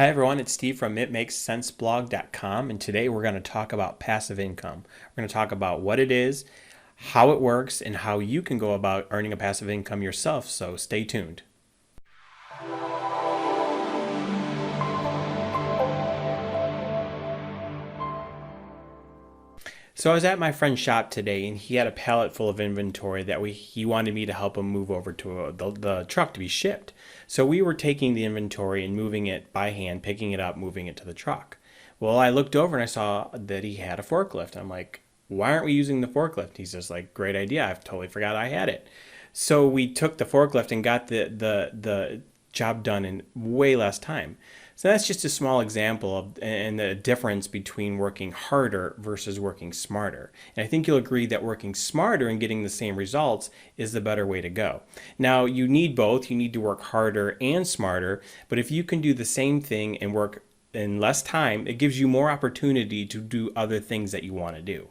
Hi everyone, it's Steve from itmakessenseblog.com, and today we're going to talk about passive income. We're going to talk about what it is, how it works, and how you can go about earning a passive income yourself, so stay tuned. So I was at my friend's shop today, and he had a pallet full of inventory that he wanted me to help him move over to the truck to be shipped. So we were taking the inventory and moving it by hand, picking it up, moving it to the truck. Well, I looked over and I saw that he had a forklift. I'm like, why aren't we using the forklift? He's just like, great idea. I've totally forgot I had it. So we took the forklift and got the job done in way less time. So that's just a small example of and the difference between working harder versus working smarter. And I think you'll agree that working smarter and getting the same results is the better way to go. Now, you need both. You need to work harder and smarter, but if you can do the same thing and work in less time, it gives you more opportunity to do other things that you want to do.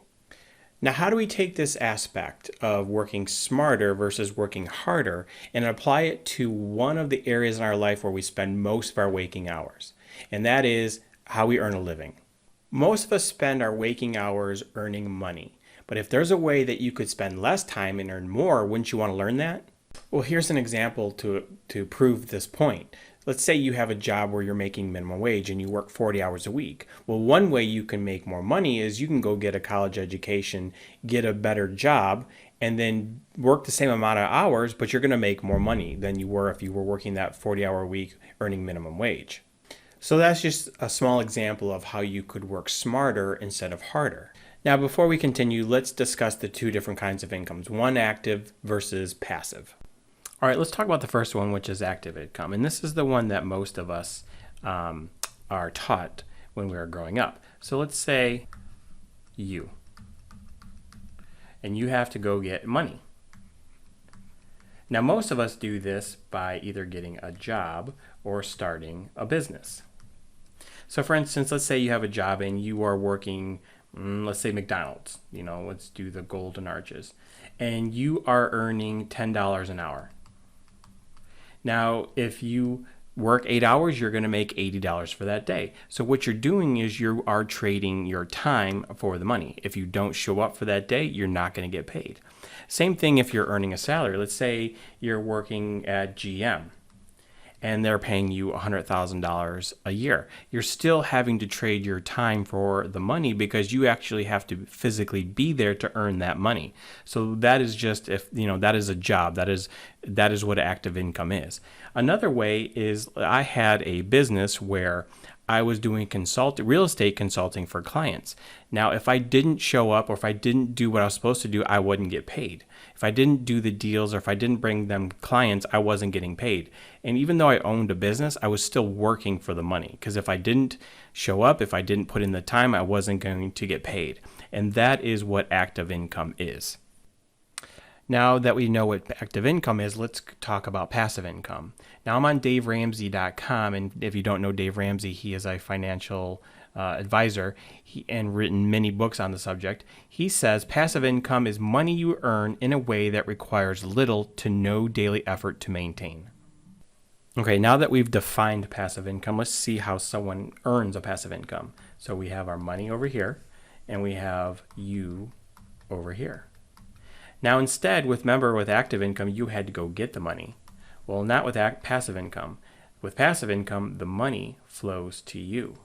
Now, how do we take this aspect of working smarter versus working harder and apply it to one of the areas in our life where we spend most of our waking hours? And that is how we earn a living. Most of us spend our waking hours earning money. But if there's a way that you could spend less time and earn more, wouldn't you want to learn that? Well, here's an example to prove this point. Let's say you have a job where you're making minimum wage and you work 40 hours a week. Well, one way you can make more money is you can go get a college education, get a better job, and then work the same amount of hours, but you're going to make more money than you were if you were working that 40-hour week earning minimum wage. So that's just a small example of how you could work smarter instead of harder. Now, before we continue, let's discuss the two different kinds of incomes, one active versus passive. All right, let's talk about the first one, which is active income. And this is the one that most of us are taught when we are growing up. So let's say and you have to go get money. Now, most of us do this by either getting a job or starting a business. So for instance, let's say you have a job and you are working, let's say McDonald's, let's do the Golden Arches, and you are earning $10 an hour. Now, if you work 8 hours, you're going to make $80 for that day. So what you're doing is you are trading your time for the money. If you don't show up for that day, you're not going to get paid. Same thing if you're earning a salary. Let's say you're working at GM and they're paying you $100,000 a year. You're still having to trade your time for the money because you actually have to physically be there to earn that money. So that is just that is a job. That is what active income is. Another way is I had a business where I was doing real estate consulting for clients. Now, if I didn't show up or if I didn't do what I was supposed to do, I wouldn't get paid. If I didn't do the deals or if I didn't bring them clients, I wasn't getting paid. And even though I owned a business, I was still working for the money because if I didn't show up, if I didn't put in the time, I wasn't going to get paid. And that is what active income is. Now that we know what active income is, let's talk about passive income. Now I'm on DaveRamsey.com, and if you don't know Dave Ramsey, he is a financial advisor and written many books on the subject. He says passive income is money you earn in a way that requires little to no daily effort to maintain. Okay, now that we've defined passive income, let's see how someone earns a passive income. So we have our money over here, and we have you over here. Now instead, with active income, you had to go get the money. Well, not with passive income. With passive income, the money flows to you.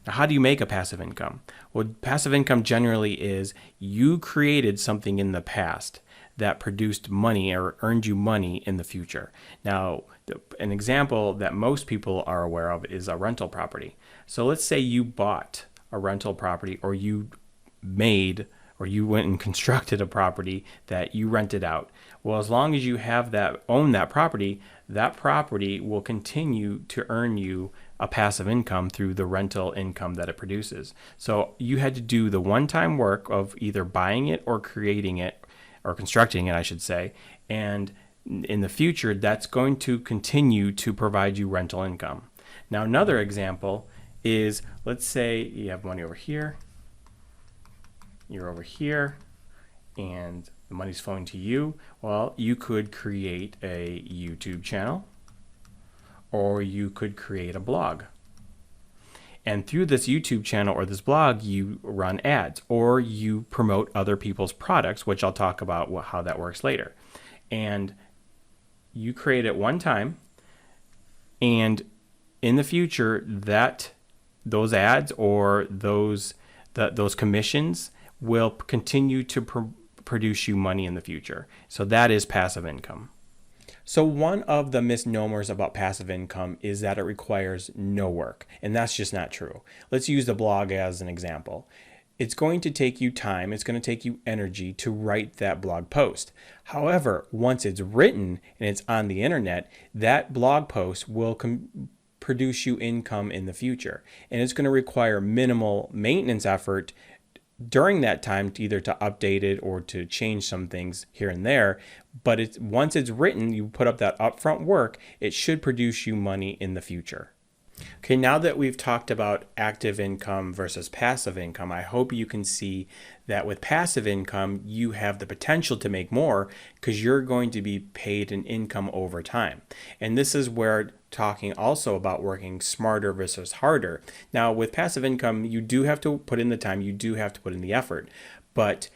Now, how do you make a passive income? Well, passive income generally is you created something in the past that produced money or earned you money in the future. Now, an example that most people are aware of is a rental property. So let's say you bought a rental property or you went and constructed a property that you rented out. Well, as long as you own that property will continue to earn you a passive income through the rental income that it produces. So you had to do the one-time work of either buying it or creating it, or constructing it, I should say, and in the future, that's going to continue to provide you rental income. Now, another example is, let's say you have money over here, you're over here, and the money's flowing to you. Well, you could create a YouTube channel, or you could create a blog. And through this YouTube channel or this blog, you run ads or you promote other people's products, which I'll talk about how that works later. And you create it one time, and in the future, those ads or those commissions will continue to produce you money in the future. So that is passive income. So one of the misnomers about passive income is that it requires no work, and that's just not true. Let's use the blog as an example. It's going to take you time, it's going to take you energy to write that blog post. However, once it's written and it's on the internet, that blog post will produce you income in the future. And it's going to require minimal maintenance effort during that time to either to update it or to change some things here and there. But once it's written, you put up that upfront work, it should produce you money in the future. Okay, now that we've talked about active income versus passive income, I hope you can see that with passive income, you have the potential to make more because you're going to be paid an income over time. And this is where talking also about working smarter versus harder. Now, with passive income, you do have to put in the time, you do have to put in the effort, but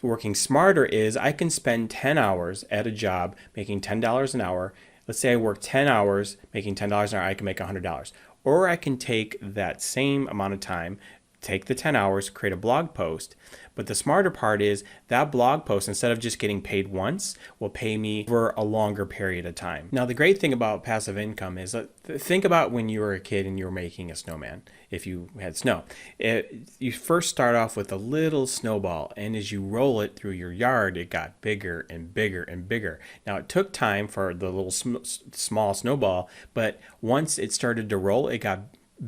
working smarter is I can spend 10 hours at a job making $10 an hour. Let's say I work 10 hours making $10 an hour, I can make $100. Or I can take that same amount of time, take the 10 hours, create a blog post. But the smarter part is that blog post, instead of just getting paid once, will pay me for a longer period of time. Now, the great thing about passive income is think about when you were a kid and you were making a snowman, if you had snow. You first start off with a little snowball, and as you roll it through your yard, it got bigger and bigger and bigger. Now, it took time for the little small snowball, but once it started to roll, it got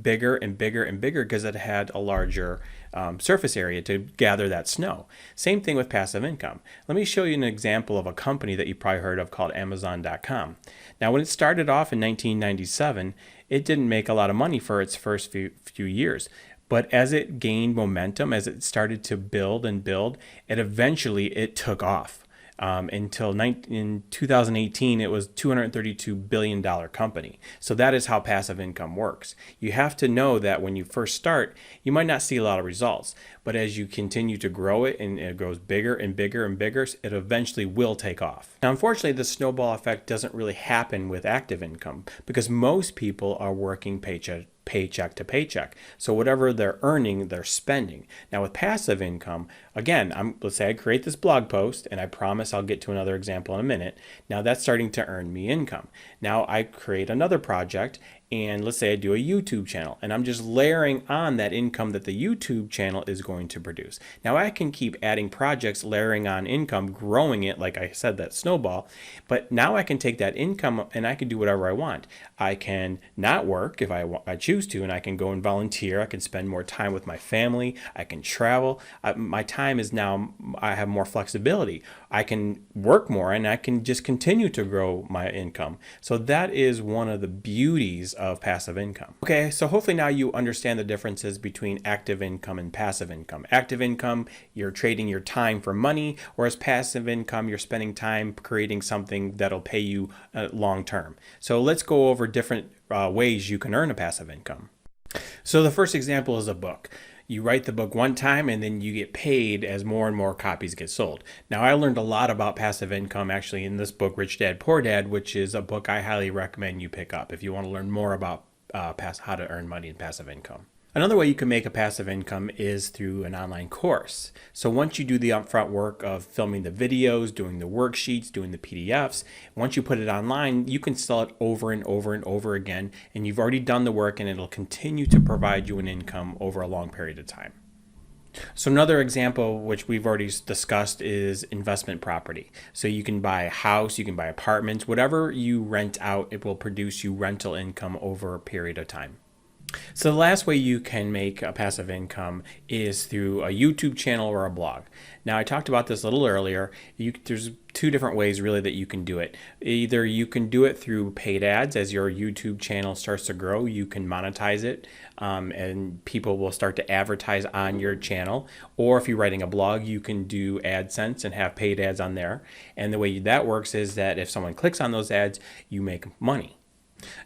bigger and bigger and bigger because it had a larger surface area to gather that snow. Same thing with passive income. Let me show you an example of a company that you probably heard of called Amazon.com. Now, when it started off in 1997, it didn't make a lot of money for its first few years. But as it gained momentum, as it started to build and build, it took off. Until in 2018, it was $232 billion company. So that is how passive income works. You have to know that when you first start, you might not see a lot of results, but as you continue to grow it and it grows bigger and bigger and bigger, it eventually will take off. Now, unfortunately, the snowball effect doesn't really happen with active income because most people are working paycheck to paycheck. So whatever they're earning, they're spending. Now with passive income, again, let's say I create this blog post, and I promise I'll get to another example in a minute. Now that's starting to earn me income. Now I create another project, and let's say I do a YouTube channel, and I'm just layering on that income that the YouTube channel is going to produce. Now I can keep adding projects, layering on income, growing it, like I said, that snowball, but now I can take that income and I can do whatever I want. I can not work if I choose to, and I can go and volunteer. I can spend more time with my family. I can travel. My time is now, I have more flexibility. I can work more, and I can just continue to grow my income. So that is one of the beauties of passive income. Okay, so hopefully now you understand the differences between active income and passive income. Active income, you're trading your time for money, whereas passive income, you're spending time creating something that'll pay you long term. So let's go over different ways you can earn a passive income. So the first example is a book. You write the book one time and then you get paid as more and more copies get sold. Now, I learned a lot about passive income actually in this book, Rich Dad, Poor Dad, which is a book I highly recommend you pick up if you want to learn more about how to earn money in passive income. Another way you can make a passive income is through an online course. So once you do the upfront work of filming the videos, doing the worksheets, doing the PDFs, once you put it online, you can sell it over and over and over again, and you've already done the work, and it'll continue to provide you an income over a long period of time. So another example, which we've already discussed, is investment property. So you can buy a house, you can buy apartments, whatever you rent out, it will produce you rental income over a period of time. So the last way you can make a passive income is through a YouTube channel or a blog. Now, I talked about this a little earlier. There's two different ways really that you can do it. Either you can do it through paid ads. As your YouTube channel starts to grow, you can monetize it, and people will start to advertise on your channel. Or if you're writing a blog, you can do AdSense and have paid ads on there. And the way that works is that if someone clicks on those ads, you make money.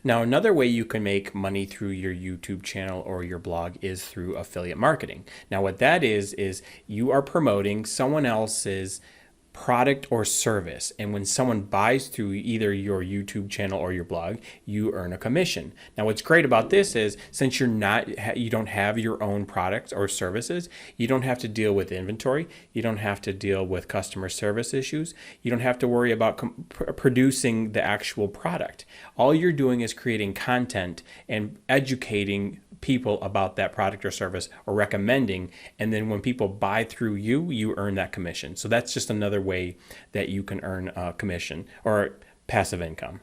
Now, another way you can make money through your YouTube channel or your blog is through affiliate marketing. Now, what that is you are promoting someone else's product or service, and when someone buys through either your YouTube channel or your blog, you earn a commission. Now, what's great about this is since you don't have your own products or services, you don't have to deal with inventory, you don't have to deal with customer service issues, you don't have to worry about producing the actual product. All you're doing is creating content and educating people about that product or service, or recommending, and then when people buy through you, you earn that commission. So that's just another way that you can earn a commission or passive income.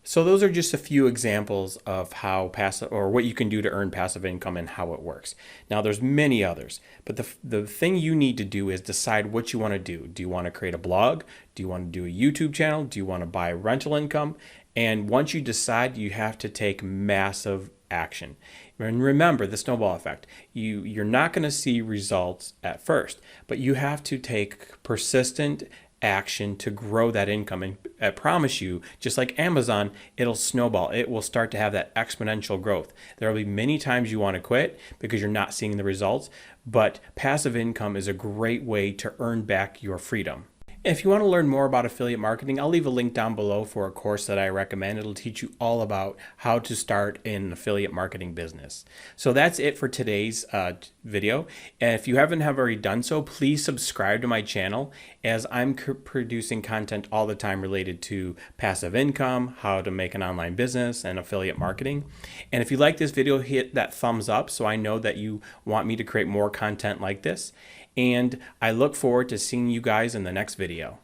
So those are just a few examples of how passive, or what you can do to earn passive income and how it works. Now there's many others, but the thing you need to do is decide what you want to do. Do you want to create a blog? Do you want to do a YouTube channel? Do you want to buy rental income? And once you decide, you have to take massive action. And remember the snowball effect. You're not going to see results at first, but you have to take persistent action to grow that income. And I promise you, just like Amazon, it'll snowball. It will start to have that exponential growth. There will be many times you want to quit because you're not seeing the results, but passive income is a great way to earn back your freedom. If you want to learn more about affiliate marketing, I'll leave a link down below for a course that I recommend. It'll teach you all about how to start an affiliate marketing business. So that's it for today's video. And if you haven't already done so, please subscribe to my channel, as I'm producing content all the time related to passive income, how to make an online business, and affiliate marketing. And if you like this video, hit that thumbs up so I know that you want me to create more content like this. And I look forward to seeing you guys in the next video.